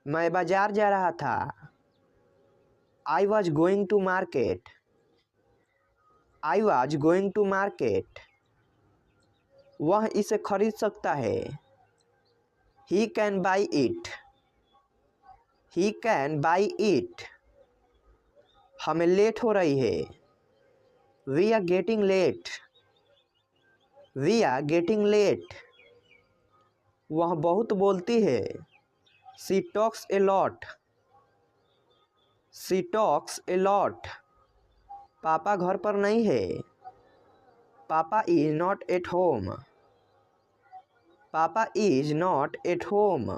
मैं बाजार जा रहा था। I was going to market. I was going to market. वह इसे खरीद सकता है। He can buy it. He can buy it. हमें लेट हो रही है। We are getting late. We are getting late. वह बहुत बोलती है। She talks a lot. She talks a lot. पापा घर पर नहीं है। Papa is not at home. Papa is not at home.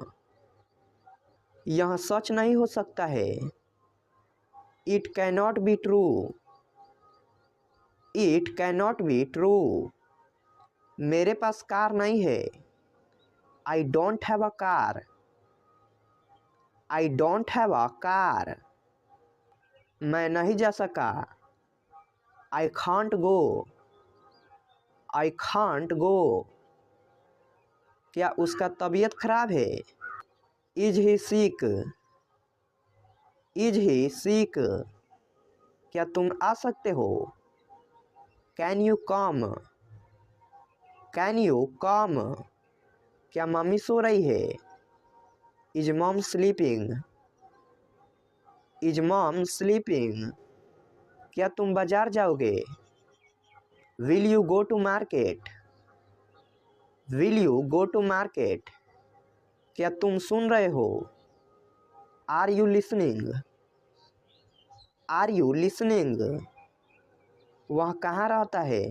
यह सच नहीं हो सकता है। It cannot be true. It cannot be true. मेरे पास कार नहीं है। I don't have a car. I don't have a car. मैं नहीं जा सका। I can't go. I can't go. क्या उसका तबीयत खराब है? Is he sick. Is he sick. क्या तुम आ सकते हो? Can you come? Can you come? क्या मम्मी सो रही है? Is mom sleeping? Is mom sleeping? क्या तुम बाजार जाओगे? Will you go to market? Will you go to market? क्या तुम सुन रहे हो? Are you listening? Are you listening? वह कहाँ रहता है?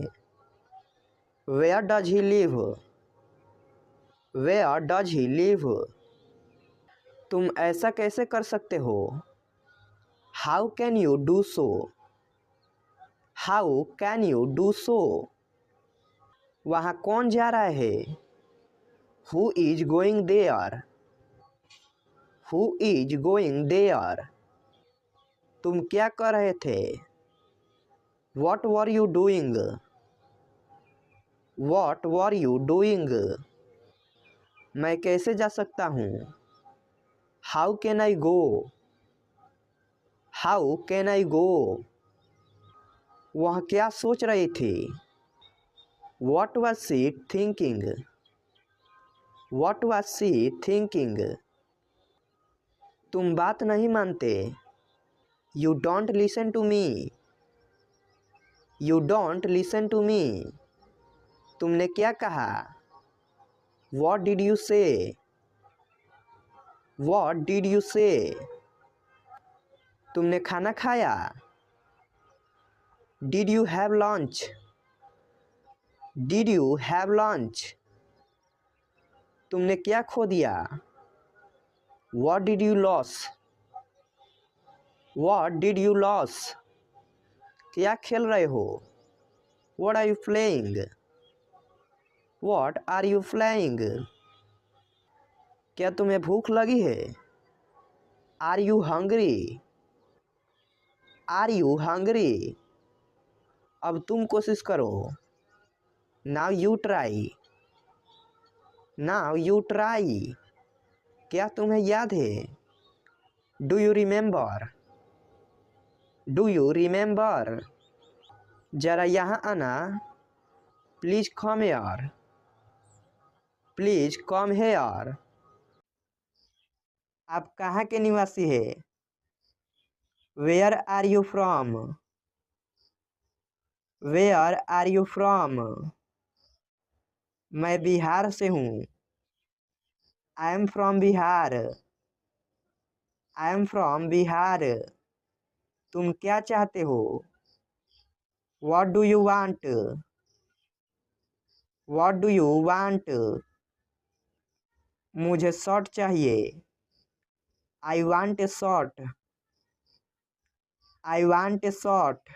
Where does he live? Where does he live? तुम ऐसा कैसे कर सकते हो? How can you do so? How can you do so? वहाँ कौन जा रहा है? Who is going there? Who is going there? तुम क्या कर रहे थे? What were you doing? What were you doing? मैं कैसे जा सकता हूँ? How can I go? How can I go? वह क्या सोच रही थी? What was she thinking? What was she thinking? तुम बात नहीं मानते। You don't listen to me. You don't listen to me? तुमने क्या कहा? What did you say? What did you say? तुमने खाना खाया? Did you have lunch? Did you have lunch? तुमने क्या खो दिया? What did you loss? What did you loss? क्या खेल रहे हो? What are you playing? What are you playing? क्या तुम्हें भूख लगी है? Are you hungry? Are you hungry? अब तुम कोशिश करो। Now you try. Now you try? क्या तुम्हें याद है? Do you remember? Do you remember? जरा यहाँ आना। Please come here. Please come here. आप कहाँ के निवासी है? Where are you from? Where are you from? मैं बिहार से हूँ। I am from Bihar. I am from Bihar. तुम क्या चाहते हो? What do you want? What do you want? मुझे शर्ट चाहिए। I want a shirt. I want a shirt.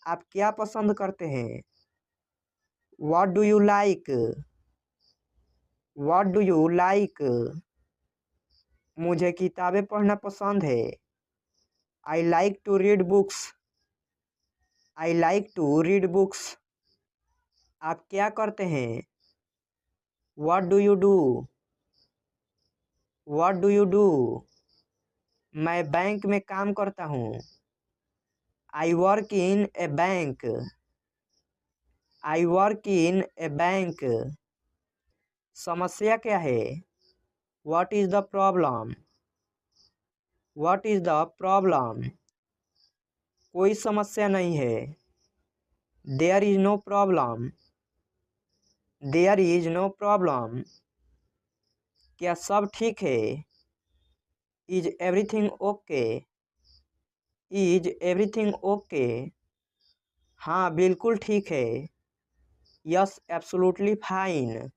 आप क्या पसंद करते हैं? What do you like? What do you like? मुझे किताबें पढ़ना पसंद है। I like to read books. I like to read books. आप क्या करते हैं? What do you do? What do you do? मैं बैंक में काम करता हूँ। I work in a bank. I work in a bank. समस्या क्या है? What is the problem? What is the problem? कोई समस्या नहीं है। There is no problem. There is no problem. क्या सब ठीक है? Is everything okay? Is everything okay? हाँ बिल्कुल ठीक है। Yes absolutely fine.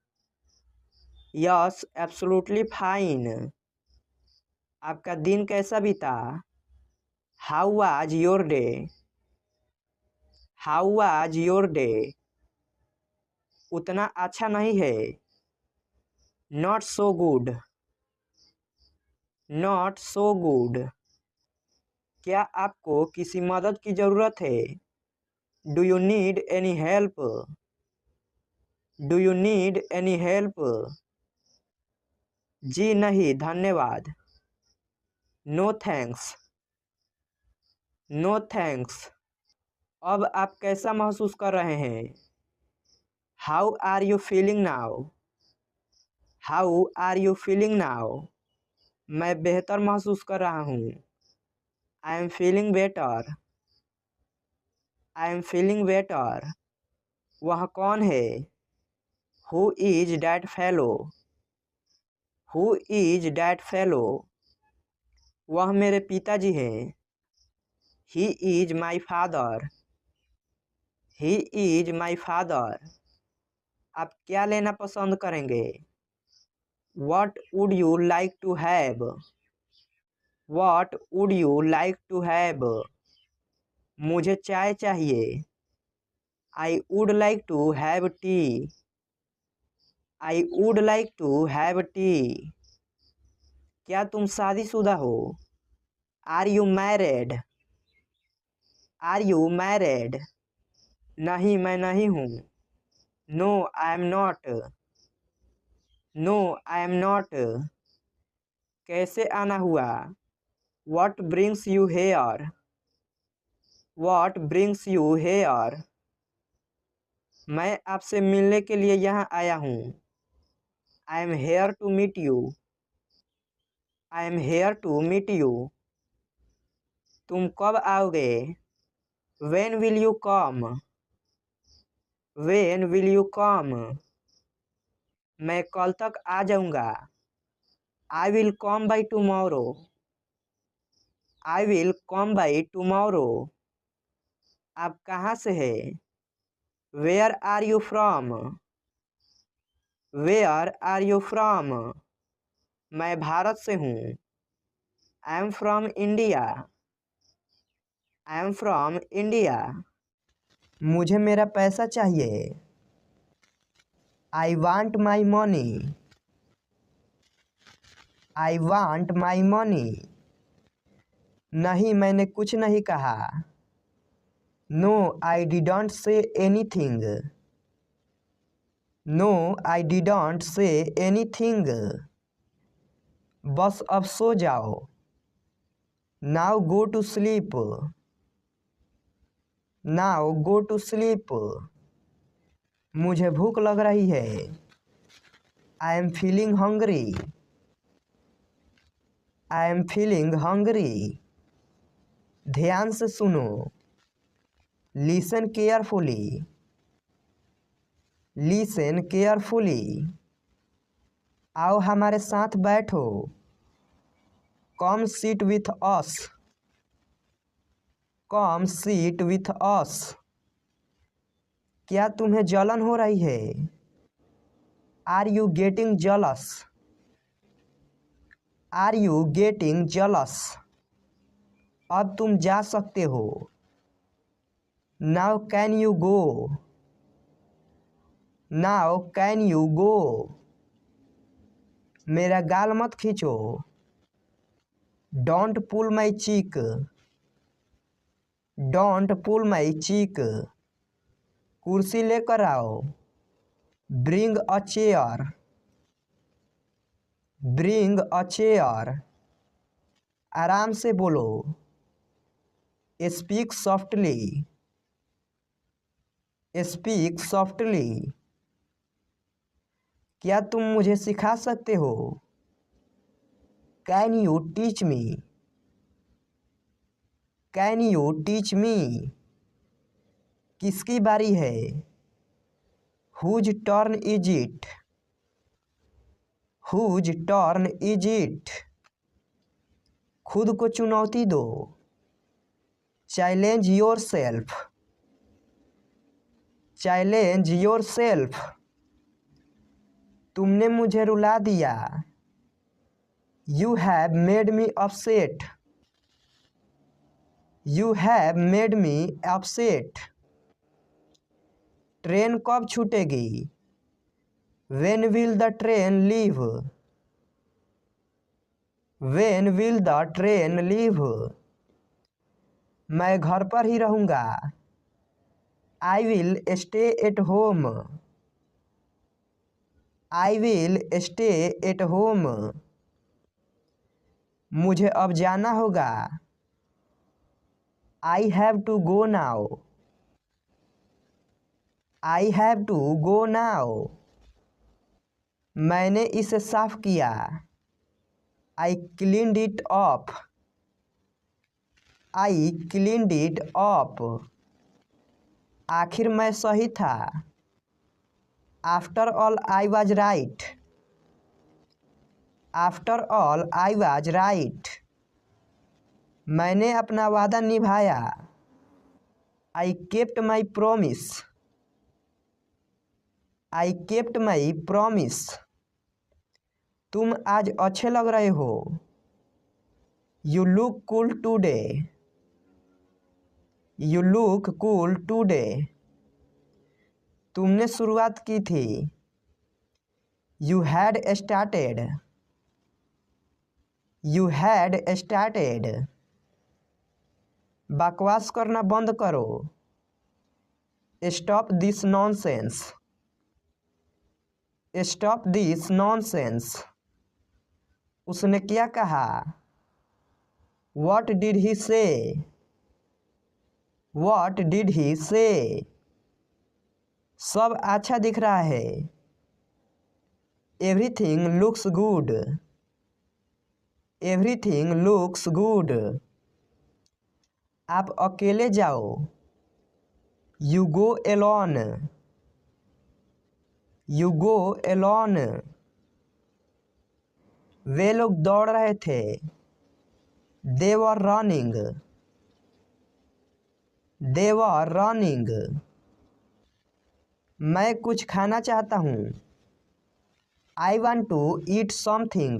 Yes absolutely fine. आपका दिन कैसा बीता? How was your day? How was your day? उतना अच्छा नहीं है। Not so good. Not so good. क्या आपको किसी मदद की ज़रूरत है? Do you need any help? Do you need any help? जी नहीं धन्यवाद। No thanks. No thanks. अब आप कैसा महसूस कर रहे हैं? How are you feeling now? How are you feeling now? मैं बेहतर महसूस कर रहा हूँ। I am feeling better. I am feeling better. वह कौन है? Who is that fellow? Who is that fellow? वह मेरे पिताजी हैं। He is my father. He is my father. आप क्या लेना पसंद करेंगे? What would you like to have? What would you like to have? मुझे चाय चाहिए। I would like to have tea. I would like to have tea. क्या तुम शादीशुदा हो? Are you married? Are you married? नहीं मैं नहीं हूँ। No, I am not. No, I am not. कैसे आना हुआ? What brings you here? What brings you here? मैं आपसे मिलने के लिए यहाँ आया हूँ। I am here to meet you. I am here to meet you. तुम कब आओगे? When will you come? When will you come? मैं कल तक आ जाऊँगा। I will come by tomorrow. I will come by tomorrow. आप कहाँ से है? Where are you from? Where are you from? मैं भारत से हूँ। I am from India. I am from India. मुझे मेरा पैसा चाहिए। I want my money. I want my money. नहीं मैंने कुछ नहीं कहा। No I didn't say anything. No I didn't say anything. बस अब सो जाओ। Now go to sleep. Now go to sleep. मुझे भूख लग रही है। I am feeling hungry. I am feeling hungry. ध्यान से सुनो। Listen carefully. Listen carefully. आओ हमारे साथ बैठो। Come sit with us. Come sit with us. क्या तुम्हें जलन हो रही है? Are you getting jealous? Are you getting jealous? अब तुम जा सकते हो। Now can you go? Now can you go? मेरा गाल मत खींचो। Don't pull my cheek. Don't pull my cheek. कुर्सी लेकर आओ। Bring a chair. Bring a chair, आराम से बोलो। Speak softly, speak softly. क्या तुम मुझे सिखा सकते हो? Can you teach me, can you teach me. किसकी बारी है? Whose turn is it, whose turn is it. खुद को चुनौती दो। Challenge your self, challenge your self. तुमने मुझे रुला दिया। You have made me upset, you have made me upset. Train कब छूटेगी? When will the train leave? When will the train leave? मैं घर पर ही रहूँगा। I will stay at home, I will stay at home। मुझे अब जाना होगा। I have to go now, I have to go now। मैंने इसे साफ किया। I cleaned it up, I cleaned it up। आखिर मैं सही था। After all I was right, After all I was right। मैंने अपना वादा निभाया। I kept my promise, I kept my promise। तुम आज अच्छे लग रहे हो। You look cool today, You look cool today। तुमने शुरुआत की थी। You had started, You had started। बकवास करना बंद करो। Stop this nonsense, Stop this nonsense। उसने क्या कहा? What did he say, What did he say। सब अच्छा दिख रहा है। Everything looks good, Everything looks good। आप अकेले जाओ। You go alone, You go alone। वे लोग दौड़ रहे थे। They were running, They were running। मैं कुछ खाना चाहता हूँ। I want to eat something,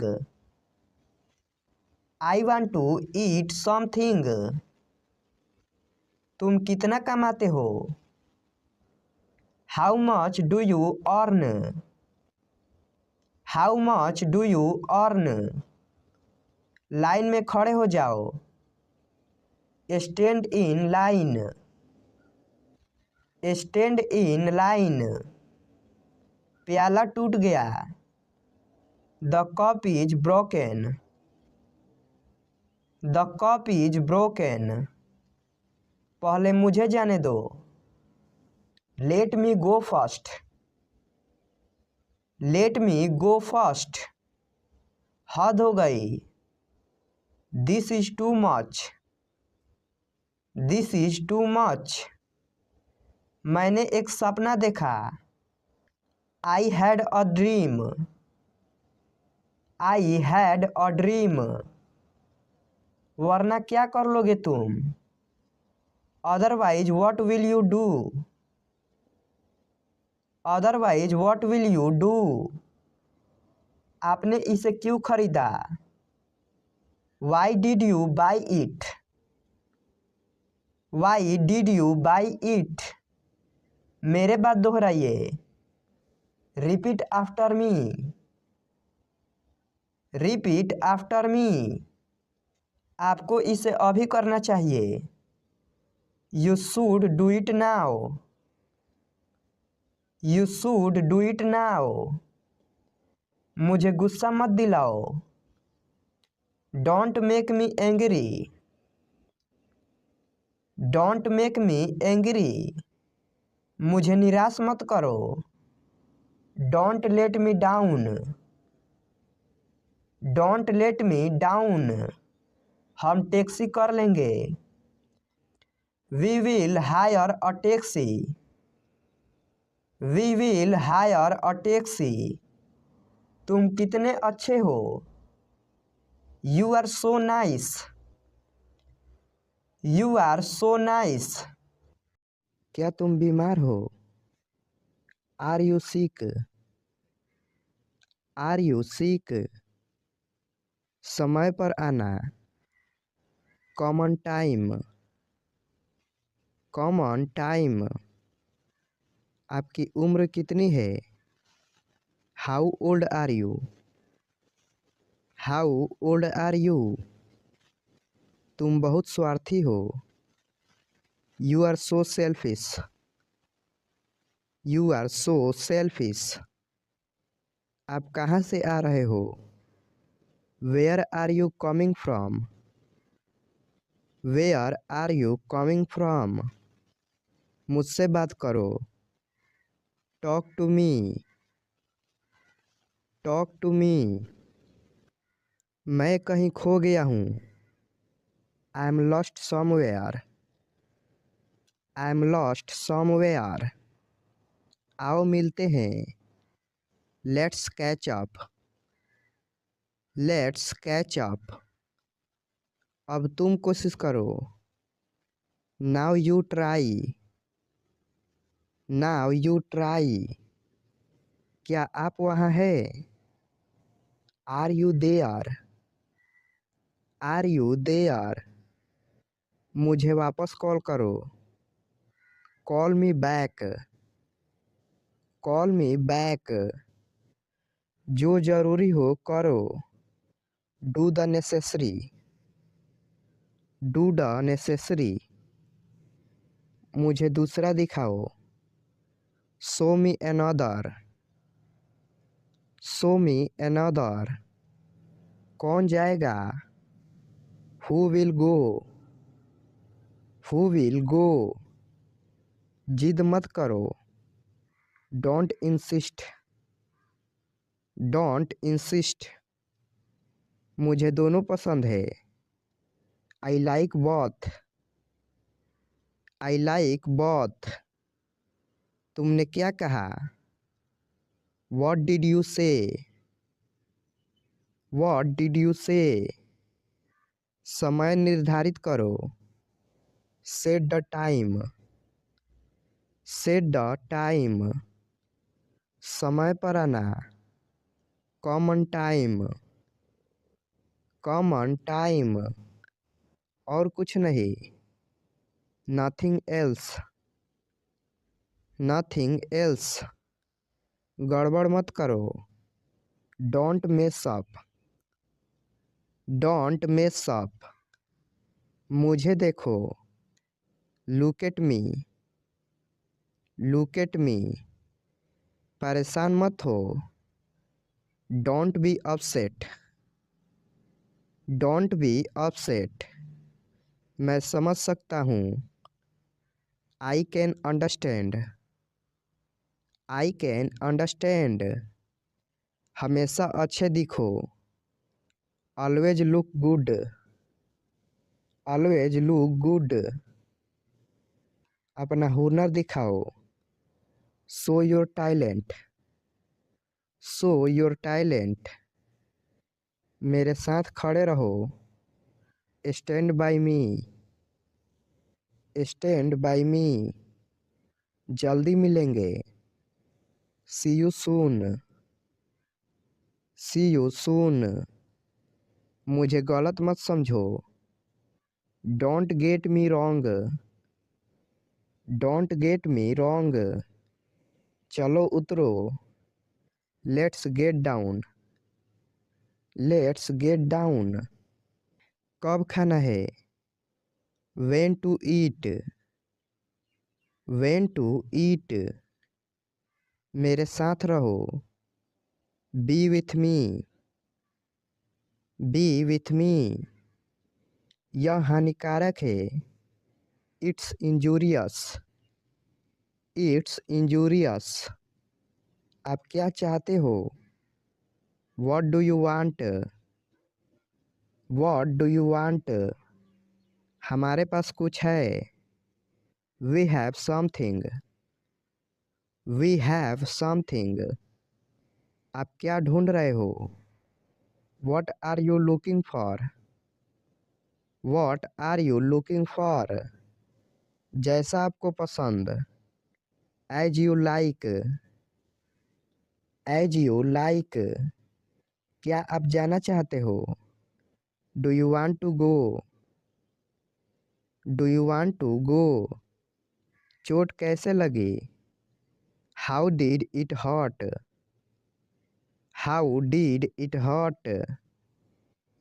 I want to eat something। तुम कितना कमाते हो? How much do you earn, How much do you earn। Line में खड़े हो जाओ। Stand in line, Stand in line। प्याला टूट गया। The cup is broken, The cup is broken। पहले मुझे जाने दो। Let me go first, Let me go first। हद हो गई। This is too much, This is too much। मैंने एक सपना देखा। I had a dream, I had a dream। वरना क्या कर लोगे तुम? Otherwise what will you do, Otherwise what will you do। आपने इसे क्यों खरीदा? Why did you buy it, Why did you buy it। मेरे बात दोहराइए। Repeat after me, Repeat after me। आपको इसे अभी करना चाहिए। You should do it now, You should do it now। मुझे गुस्सा मत दिलाओ। Don't make me angry. Don't make me angry. मुझे निराश मत करो। Don't let me down. Don't let me down. हम टैक्सी कर लेंगे। We will hire a taxi. We will hire a taxi. तुम कितने अच्छे हो। You are so nice. You are so nice. क्या तुम बीमार हो। Are you sick. Are you sick. समय पर आना। Common time. Common time. आपकी उम्र कितनी है। How old are you. How old are you. तुम बहुत स्वार्थी हो। You are so selfish. You are so selfish. आप कहाँ से आ रहे हो। Where are you coming from. Where are you coming from. मुझसे बात करो। Talk to me. Talk to me. मैं कहीं खो गया हूँ। I am lost somewhere. I am lost somewhere. आओ मिलते हैं। Let's catch up. Let's catch up. अब तुम कोशिश करो। Now you try. Now you try. क्या आप वहाँ हैं। Are you there. Are you there. मुझे वापस कॉल करो। Call me back. Call me back. जो जरूरी हो करो। Do the necessary. Do the necessary. मुझे दूसरा दिखाओ। Show me another. Show me another. कौन जाएगा। Who will go. Who will go. जिद मत करो। Don't insist. Don't insist. मुझे दोनों पसंद है। I like both. I like both. तुमने क्या कहा। What did you say. What did you से। समय निर्धारित करो। Set the time. Set the time. समय पर आना। Common time. Common time. और कुछ नहीं। Nothing else. Nothing else. गड़बड़ मत करो। Don't mess up. Don't mess up. मुझे देखो। Look at me. Look at me. परेशान मत हो। Don't be upset. Don't be upset. मैं समझ सकता हूँ। I can understand. I can understand. हमेशा अच्छे दिखो। Always look good. Always look good. अपना हुनर दिखाओ। Show your talent. Show your talent. मेरे साथ खड़े रहो। Stand by me. Stand by me. जल्दी मिलेंगे। See you soon. See you soon. मुझे गलत मत समझो। Don't get me wrong. Don't get me wrong. चलो उतरो। Let's get down. Let's get down. कब खाना है। When to eat. When to eat. मेरे साथ रहो। B with me, B with me. यह हानिकारक है, इट्स इंजूरियस, इट्स इंजूरियस। आप क्या चाहते हो, what do you want, what do you want. हमारे पास कुछ है, we have something, we have something. आप क्या ढूंढ रहे हो, what are you looking for, what are you looking for. जैसा आपको पसंद, as you like, as you like. क्या आप जाना चाहते हो, do you want to go, do you want to go. चोट कैसे लगी, how did it hurt, how did it hurt.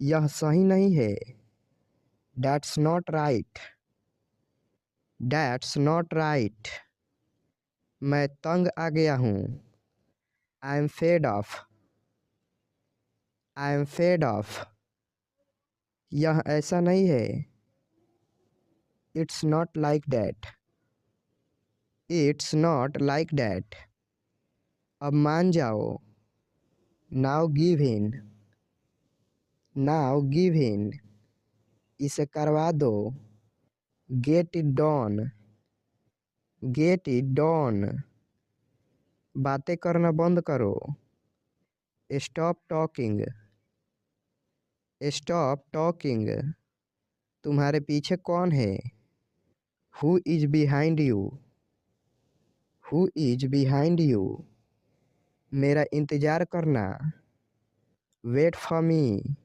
यह सही नहीं है, that's not right, that's not right. मैं तंग आ गया हूँ, I am fed off, I am fed off. यह ऐसा नहीं है, it's not like that, it's not like that. अब मान जाओ, now give in, now give in. इसे करवा दो, get it done, get it done. बातें करना बंद करो, स्टॉप टॉकिंग, स्टॉप टॉकिंग। तुम्हारे पीछे कौन है, who is behind you, who is behind you. मेरा इंतज़ार करना, wait for me,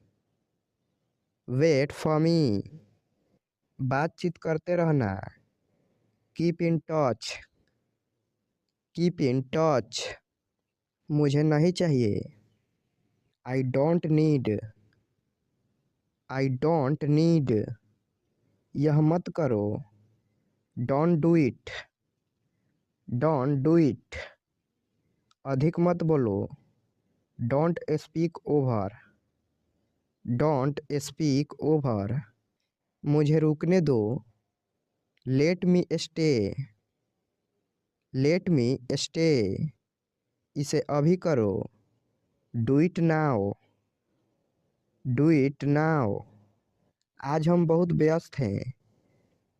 wait for me. बातचीत करते रहना, keep in touch, keep in touch. मुझे नहीं चाहिए, I don't need, I don't need. यह मत करो, don't do it, don't do it. अधिक मत बोलो, don't speak over, don't speak over. मुझे रुकने दो, let me stay, let me stay. इसे अभी करो, do it now, do it now. आज हम बहुत व्यस्त हैं,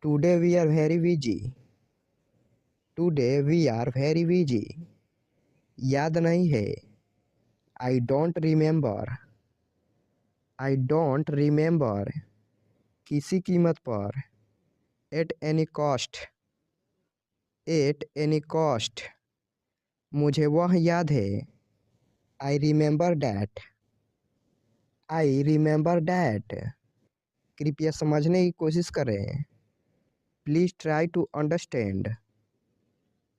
today we are very busy, today we are very busy. याद नहीं है, I don't remember, I don't remember. किसी कीमत पर, at any cost, at any cost. मुझे वह याद है, I remember that, I remember that. कृपया समझने की कोशिश करें, please try to understand,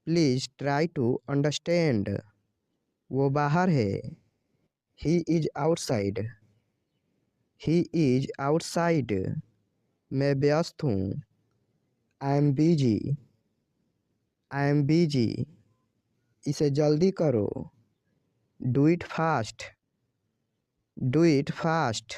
please try to understand. वो बाहर है, he is outside, he is outside. मैं व्यस्त हूँ, I am busy, I am busy. इसे जल्दी करो, do it fast, do it fast.